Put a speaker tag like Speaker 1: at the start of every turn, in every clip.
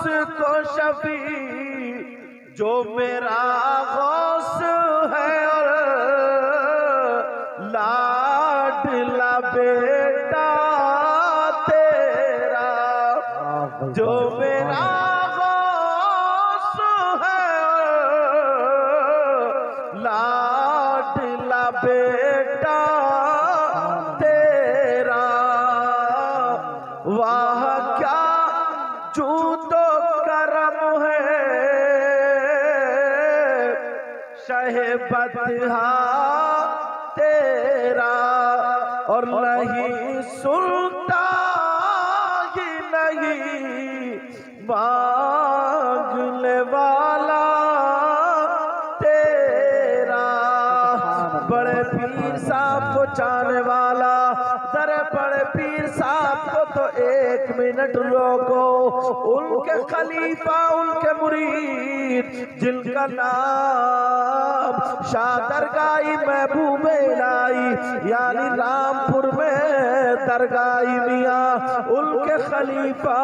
Speaker 1: को शफी, जो मेरा गौस है और लाडला बेटा तेरा, जो मेरा गौस है लाडला बेटा तेरा। वाह क्या जूतो करम है शहे बतहा तेरा, और नहीं सुनता ही नहीं मांगने वाला तेरा। बड़े पीर साहब को चाहने वाला, जरे बड़े पीर साहब को तो एक मिनट रोको। उनके खलीफा, उनके मुरीद, जिनका नाम शाह दरगाही महबूब इलाही यानी रामपुर में दरगाही मियाँ, उनके खलीफा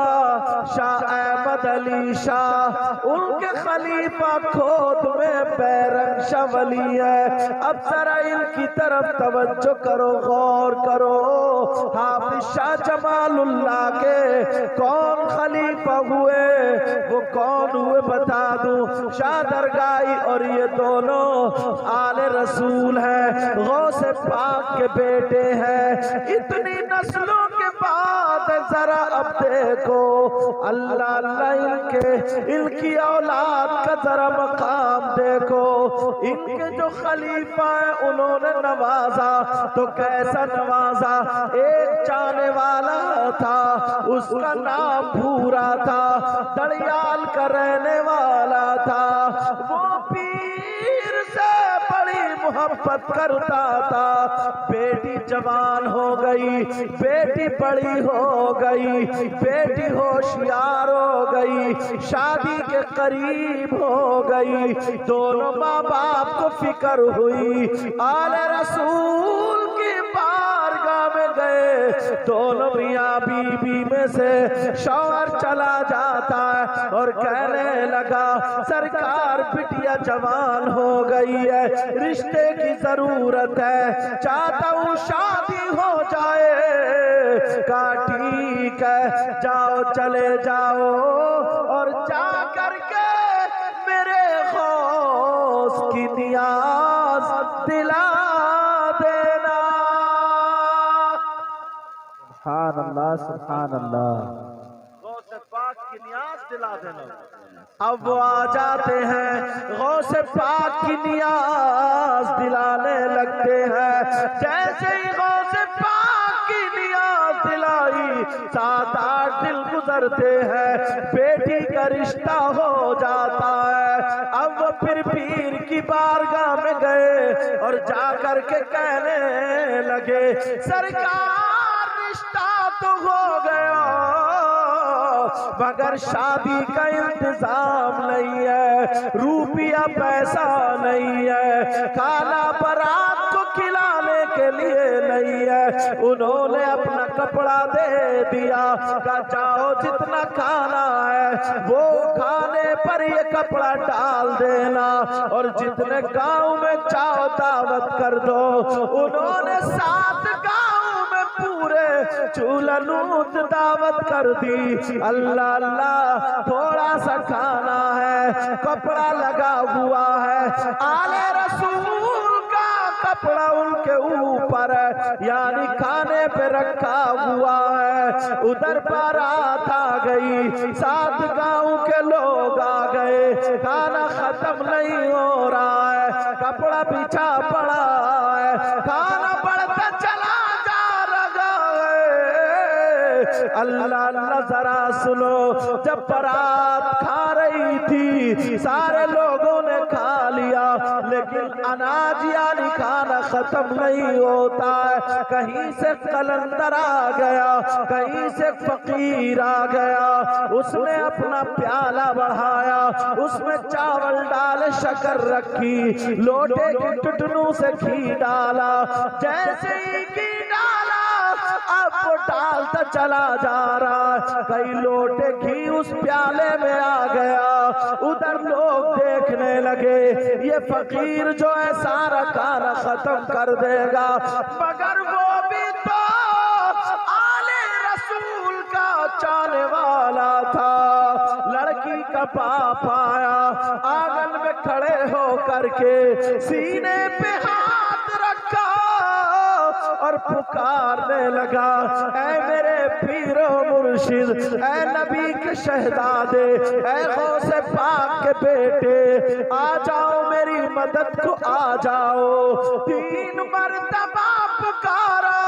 Speaker 1: शाह अहमद अली शाह, उनके खलीफा खोद में बैरंग शाह वली है। अब जरा इनकी तरफ तवज्जो करो, गौर करो। हाफिज शाह जमालुल्लाह के कौन खलीफा हुए, वो कौन हुए बता दूं। शाह दरगाही और ये दोनों आले रसूल हैं, गौसे पाक के बेटे हैं। इतनी नस्लों के बाद जरा अब देखो अल्लाह अल्लाह इनकी औलाद का जरा मकाम देखो। इनके जो खलीफा है उन्होंने नवाजा तो कैसा नवाजा। एक जाने वाला था, उसका नाम भूरा था, दड़ियाल का रहने वाला था। वो पीर से बड़ी मोहब्बत करता था। बेटी जवान हो गई, बेटी बड़ी हो गई, बेटी होशियार हो गई, शादी के करीब हो गई। दोनों माँ बाप को फिक्र हुई, आले रसूल की बारगाह में गए। दोनों मियाँ बीबी में से शौहर चला जाता है और कहने लगा, सरकार बिटिया जवान हो गई है, रिश्ते की जरूरत है, चाहता हूँ शादी हो जाए। कहा ठीक है, जाओ चले जाओ और जा करके मेरे गौस की नियाज दिला देना। सुभान अल्लाह, सुभान अल्लाह। गौसे पाक की नियाज दिला देना। अब वो आ जाते हैं, गौसे पाक की नियाज दिलाने लगते हैं। जैसे ही गौसे पाक की नियाज दिलाई, 7-8 दिन गुजरते हैं, बेटी का रिश्ता हो जाता है। अब वो फिर पीर की बारगाह में गए और जाकर के कहने लगे, सरकार रिश्ता तो हो गया मगर शादी का इंतजाम नहीं है, रुपया पैसा नहीं है, खाना बारात को खिलाने के लिए नहीं है। उन्होंने अपना कपड़ा दे दिया, कहा जाओ जितना खाना है वो खाने पर ये कपड़ा डाल देना और जितने गांव में चाहो दावत कर दो। उन्होंने 7 गांव में पूरे चूलनूत दावत कर दी। अल्लाह अल्लाह, थोड़ा सा खाना है, कपड़ा लगा हुआ है, आले रसूल का कपड़ा उनके ऊपर है, यानी खाने पे रखा हुआ है। उधर बारात आ गई, 7 गांव के लोग आ गए, खाना खत्म नहीं हो रहा है, कपड़ा पीछा पड़ा है, खाना बढ़ता चला जा रहा है। अल्लाह अल्लाह, जरा सुनो, जब बारात खा रही थी सारे लोगों ने खा लिया, लेकिन अनाज यानी खाना खत्म नहीं होता है। कहीं से कलंदर आ गया, कहीं से फकीर आ गया, उसने अपना प्याला बढ़ाया, उसमें चावल डाले, शक्कर रखी, लोटे की टुटनू से घी डाला। जैसे ही घी डाला, अब डालता चला जा रहा। कई लोटे घी उस प्याले में आ गया। उधर लोग देखने लगे ये फकीर जो है सारा खाना खत्म कर देगा, मगर वो भी तो आले रसूल का चाहने वाला था। लड़की का बाप आया, आंगन में खड़े हो करके सीने पे हाथ रखा और पुकारने लगा, ऐ मेरे पीरो मुर्शिद, ऐ नबी के शहजादे, ऐ गौसे पाक के बेटे, आ जाओ मेरी मदद को आ जाओ। 3 मरतबा पुकारा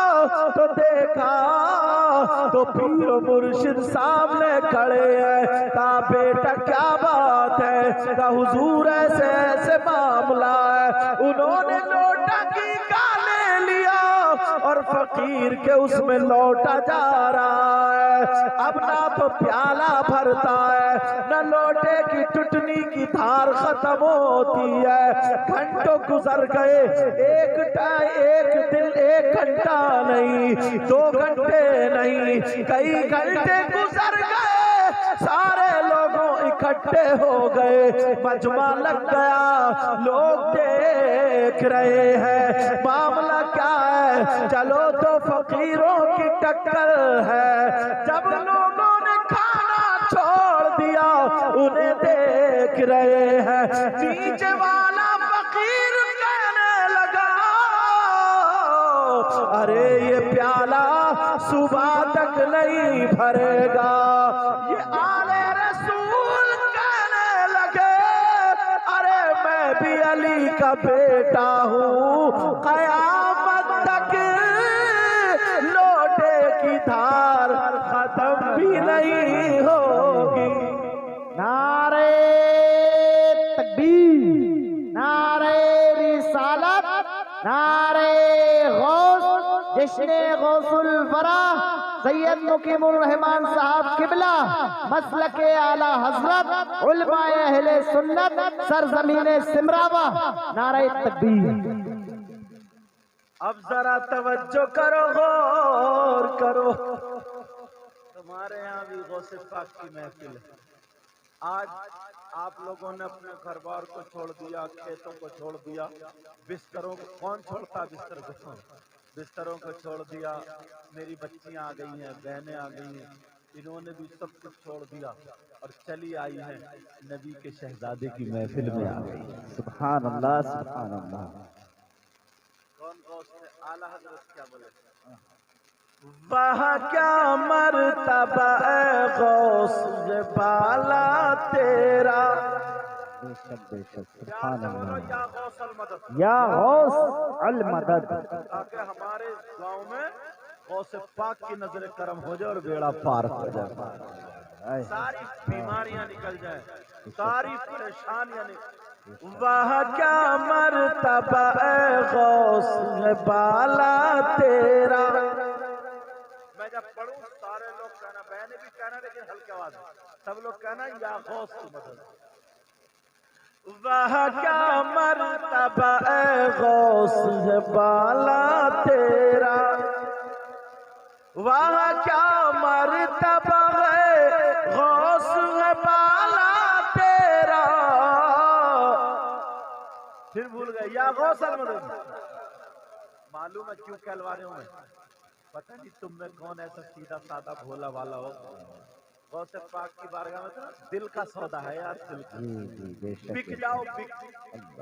Speaker 1: तो देखा तो पीरो मुर्शिद सामने खड़े हैं। कहा बेटा क्या बात है? कहा हुजूर ऐसे ऐसे मामला है। उन्होंने लोटा की गाले लिया और फकीर के उसमें लौटा जा रहा है। अब ना तो प्याला भरता है, न लोटे की टुटनी की धार खत्म होती है। घंटों गुजर गए, एक दिन 1 घंटा नहीं, 2 घंटे नहीं, कई घंटे गुजर गए। सारे लोगों इकट्ठे हो गए, मजमा लग गया, लोग देख रहे हैं मामला क्या है। चलो तो फकीरों की टक्कर है। जब लोगों ने खाना छोड़ दिया, उन्हें देख रहे हैं। नीचे वाला फकीर कहने लगा, अरे ये प्याला सुबह तक नहीं भरेगा। ये आले रसूल कहने लगे, अरे मैं भी अली का बेटा हूँ, कयामत तक लोटे की धार खत्म भी नहीं होगी।
Speaker 2: नारे तकबीर, नारे रिसालत, नारे गौस, जिसने गौसुल वरा सैयद मुकीमुर रहमान साहब किबला मसलके आला हजरत उलमाए अहले सुन्नत सरजमीने सिमरावा। नारे तकबीर।
Speaker 1: अब जरा तवज्जो करो, गौर करो। तुम्हारे यहाँ भी गौसे पाक की महफिल है। आज आप लोगों ने अपने घर बार को छोड़ दिया, खेतों को छोड़ दिया, बिस्तरों को कौन छोड़ता? बिस्तर को बिस्तरों को छोड़ दिया। मेरी बच्चियां आ गई हैं, बहनें आ गई हैं, इन्होंने भी सब कुछ छोड़ दिया और चली आई हैं नबी के शहजादे की महफिल में आ गई।
Speaker 2: सुभान अल्लाह, सुभान अल्लाह।
Speaker 1: कौन गौस ने आला हजरत क्या बोले? वहाँ क्या मर्तबा है गौस ये बाला तेरा।
Speaker 2: बेशक सुभान अल्लाह।
Speaker 1: या गौस अल मदद,
Speaker 2: या गौस अल मदद।
Speaker 1: ताकि हमारे गांव में गौस पाक की नजर करम हो जाए और बेड़ा पार हो जाए, सारी बीमारियां निकल जाए, सारी परेशानियां निकल। वह क्या मर्तबा है गौस है बाला तेरा। मैं जब पढ़ूं सारे लोग कहना, बहने भी कहना, लेकिन हल्की आवाज में सब लोग कहना या गौस की मदद। वह क्या मर्तबा है गौस है बाला तेरा। वह क्या मर्तबा है गौस है बाला तेरा। फिर भूल गए या गौस अल मदद। मालूम है क्यों कहलवा रहे हूं मैं? पता नहीं तुम में कौन ऐसा सीधा साधा भोला वाला हो। गौसे पाक की बारगाह में तो दिल का सौदा है यार, दिल का। बिक जाओ, बिक।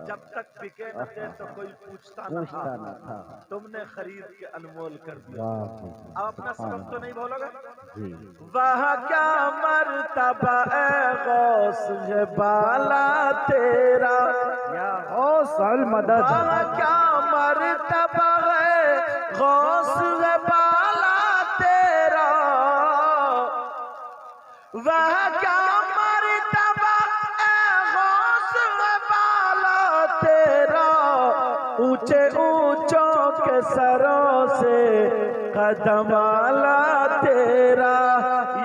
Speaker 1: जब तक बिके न दे तो कोई पूछता न था। तुमने खरीद के अनमोल कर दिया। अब अपना सबक तो नहीं बोलोगे? वह क्या मर्तबा है गौस है बाला तेरा।
Speaker 2: या गौस अल मदद।
Speaker 1: वह क्या मर्तबा है गौस है बाला तेरा। वह क्या मर्तबा है गौस है बाला तेरा। ऊंचे ऊंचों के सरों से कदम आला तेरा।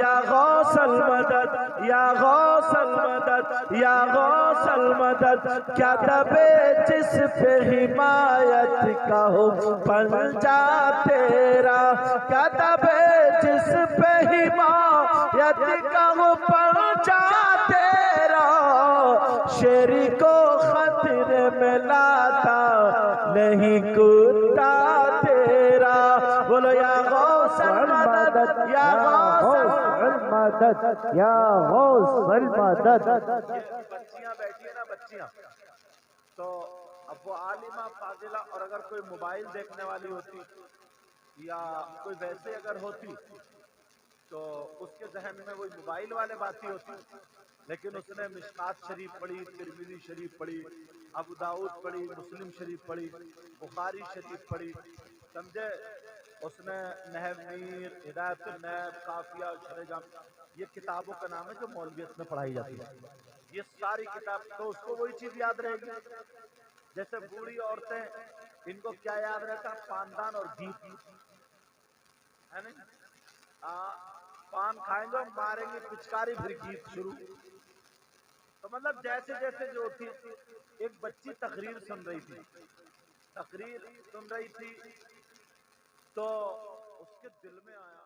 Speaker 1: या गौस अल मदद, या गौस अल मदद, या गौस अल मदद। मदद, क्या दबे जिस पे हिमायत का हो पंजा तेरा, क्या दबे जिस पे हिमायत का हो पंजा तेरा, शेरी को खतरे में लाता नहीं कुत्ता तेरा। बोलो या गौसल मदद, या गौसल
Speaker 2: मदद, या गौसल मदद।
Speaker 1: बच्चियां बैठी है ना, बच्चियां, तो अब वो आलिमा फाजिला, और अगर कोई मोबाइल देखने वाली होती या कोई वैसे अगर होती तो उसके जहन में वही मोबाइल वाले बात ही होती, लेकिन उसने मिशकात शरीफ पढ़ी, तिरमिज़ी शरीफ पढ़ी, अबू दाऊद पढ़ी, मुस्लिम शरीफ पढ़ी, बुखारी शरीफ पढ़ी, समझे। उसने नहवीर, हिदायतुन नैब, काफिया, शरह, ये किताबों का नाम है जो मौलवियत में पढ़ाई जाती है। ये सारी किताब, तो उसको वही चीज याद रहेगी। जैसे बूढ़ी औरतें, इनको क्या याद रहता? पानदान और गीत, है नहीं? पान खाएंगे और मारेंगे पिचकारी, फिर गीत शुरू। तो मतलब जैसे जैसे जो थी, एक बच्ची तकरीर सुन रही थी, तकरीर सुन रही थी, तो उसके दिल में आया